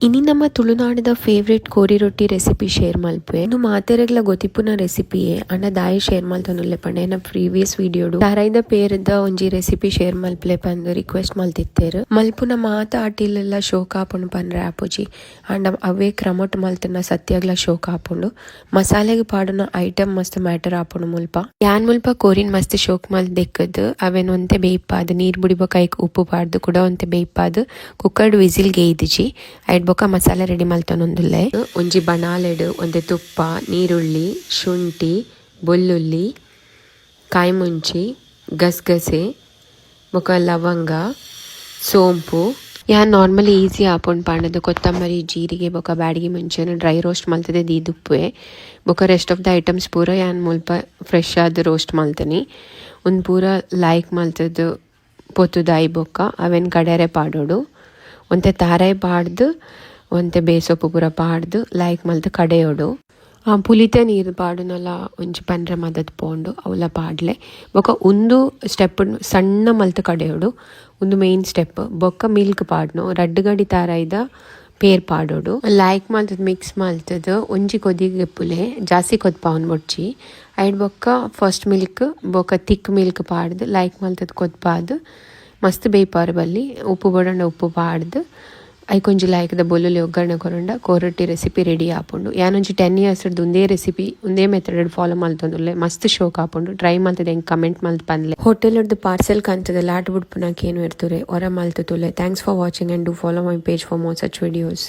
ಇನಿ ನಮ್ಮ ತುಳುನಾಡಿದ ಫೇವ್ರೆಟ್ ಕೋರಿ ರೊಟ್ಟಿ ರೆಸಿಪಿ ಶೇರ್ ಮಲ್ಪೆ ಇನ್ನು ಮಾತೆರೆಗ್ಲ ಗೊತ್ತಿಪ್ಪುನ ರೆಸಿಪಿಯೇ ಅಣ್ಣ ದಾಯಿ ಶೇರ್ ಮಲ್ತೊಂದುಲ್ಲೆ ಪಂಡ ಏನ ಪ್ರೀವಿಯಸ್ ವಿಡಿಯೋಡು ದಾರೈದ ಪೇರದ ಒಂಜಿ ರೆಸಿಪಿ ಶೇರ್ ಮಲ್ಪಲೆ ಪಂದ್ ರಿಕ್ವೆಸ್ಟ್ ಮಲ್ತಿತ್ತೇರು ಮಲ್ಪುನ ಮಾತ ಆಟಿಲೆಲ್ಲ ಶೋಕ ಆಪುಂಡು ಪಂಡ್ರೆ ಆಪುಜಿ ಅಂಡ ಅವೇ ಕ್ರಮೊಟ್ ಮಲ್ತನ ಸತ್ಯಾಗ್ಲ ಶೋಕ ಆಪುಂಡು ಮಸಾಲೆಗೆ ಪಾಡುನ ಐಟಮ್ ಮಸ್ತ್ ಮ್ಯಾಟರ್ ಆಪುಂಡು ಮುಲ್ಪ ಯಾನ್ ಮುಲ್ಪ ಕೋರಿನ್ ಮಸ್ತ್ ಶೋಕ್ ಮಲ್ತ್ ದೆಕ್ಕದ್ ಅವೇನ್ ಒಂತೆ ಬೇಯ್ಪಾದ್ ನೀರ್ ಬುಡಿಬ ಕೈಕ್ ಉಪ್ಪು ಪಾಡ್ದು ಕೂಡ ಒಂತೆ ಬೇಯ್ಪಾದ್ ಕುಕ್ಕರ್ಡ್ ವಿಸಿಲ್ ಗೇಯ್ದಿಜಿ ಐಡ್ ಬೊಕ ಮಸಾಲೆ ರೆಡಿ ಮಲ್ತೊಂದುಲ್ಲೆ ಒಂಜಿ ಬಣಾಲೆಡ್ ಒಂತೆ ತುಪ್ಪ ನೀರುಳ್ಳಿ ಶುಂಠಿ ಬೆಳ್ಳುಳ್ಳಿ ಕಾಯಿ ಮುಂಚಿ ಗಸಗಸೆ ಬೊಕ ಲವಂಗ ಸೋಂಪು ಯಾನ್ ನಾರ್ಮಲಿ ಈಸಿ ಆಪುಂಡು ಪಾಂಡದು ಕೊತ್ತಂಬರಿ ಜೀರಿಗೆ ಬೊಕ ಬ್ಯಾಡಿಗೆ ಮುಂಚೆನು ಡ್ರೈ ರೋಸ್ಟ್ ಮಲ್ತದೆ ದೀದುಪ್ಪುವೆ ಬೊಕ ರೆಸ್ಟ್ ಆಫ್ ದ ಐಟಮ್ಸ್ ಪೂರ ಯಾನ್ ಮುಲ್ಪ ಫ್ರೆಶ್ ಆದ ರೋಸ್ಟ್ ಮಲ್ತನಿ ಒಂದು ಪೂರ ಲೈಕ್ ಮಲ್ತದ್ದು ಪೊತ್ತುದಾಯಿ ಬೊಕ ಅವೆನ್ ಕಡೆರೆ ಪಾಡೋಡು ಒಂತೆ ತಾರಾಯಿ ಪಾಡ್ದು ಒಂತೆ ಬೇಸೊಪ್ಪು ಪೂರ ಪಾಡ್ದು ಲೈಕ್ ಮಲ್ತು ಕಡೆಯೋಡು ಪುಲಿತೆ ನೀರು ಪಾಡುನಲ ಒಂಜಿ ಪಂಡ್ರೆ ಮದತ್ ಪೋಂಡು ಅವಲ ಪಾಡ್ಲೆ ಬೊಕ ಒಂದು ಸ್ಟೆಪ್ ಸಣ್ಣ ಮಲ್ತು ಕಡೆಯೋಡು ಒಂದು ಮೇನ್ ಸ್ಟೆಪ್ ಬೊಕ್ಕ ಮಿಲ್ಕ್ ಪಾಡ್ನು ರಡ್ಡು ಗಡಿ ತಾರಾಯ್ದ ಪೇರ್ ಪಾಡೋಡು ಲೈಕ್ ಮಲ್ತದ್ ಮಿಕ್ಸ್ ಮಲ್ತದ್ ಒಂಜಿ ಕೊದಿಗೆ ಪುಲೆ ಜಾಸ್ತಿ ಕೊದ್ಪಾವನ್ ಬೊಡ್ಚಿ ಐಡ್ ಬೊಕ್ಕ ಫಸ್ಟ್ ಮಿಲ್ಕ್ ಬೊಕ ತಿಕ್ ಮಿಲ್ಕ್ ಪಾಡ್ದು ಲೈಕ್ ಮಲ್ತದ್ ಕೊದ್ಪಾದ್ ಮಸ್ತ್ ಬೇಯ್ಪಾರು ಬಲ್ಲಿ ಉಪ್ಪು ಬೊಡಂಡ ಉಪ್ಪು ಪಾಡ್ದು ಐಕೊಂಜಿ ಲಾಯ್ಕದ ಬೊಲ್ಲುಲಿ ಒಗ್ಗರಣೆ ಕೊರಂಡ ಕೋರೊಟ್ಟಿ ರೆಸಿಪಿ ರೆಡಿ ಆಪುಂಡು ಯಾನೊಂಜಿ 10 years ಒಂದೇ ರೆಸಿಪಿ ಒಂದೇ ಮೆಥಡ್ ಫಾಲೋ ಮಲ್ತೊಂದುಲ್ಲೆ ಮಸ್ತ್ ಶೋಕ್ ಆಪುಂಡು ಟ್ರೈ ಮಲ್ತದೆ ಹೆಂಗೆ ಕಮೆಂಟ್ ಮಲ್ತ್ ಪನ್ಲೆ ಹೋಟೆಲ್ದು ಪಾರ್ಸೆಲ್ ಕಂತದ ಲಾಟ್ ಬುಡ್ಪುನಕ್ ಏನು ಇರ್ತುರೆ ಹೊರ ಮಲ್ತುಲೆ thanks for watching and do follow my page for more such videos.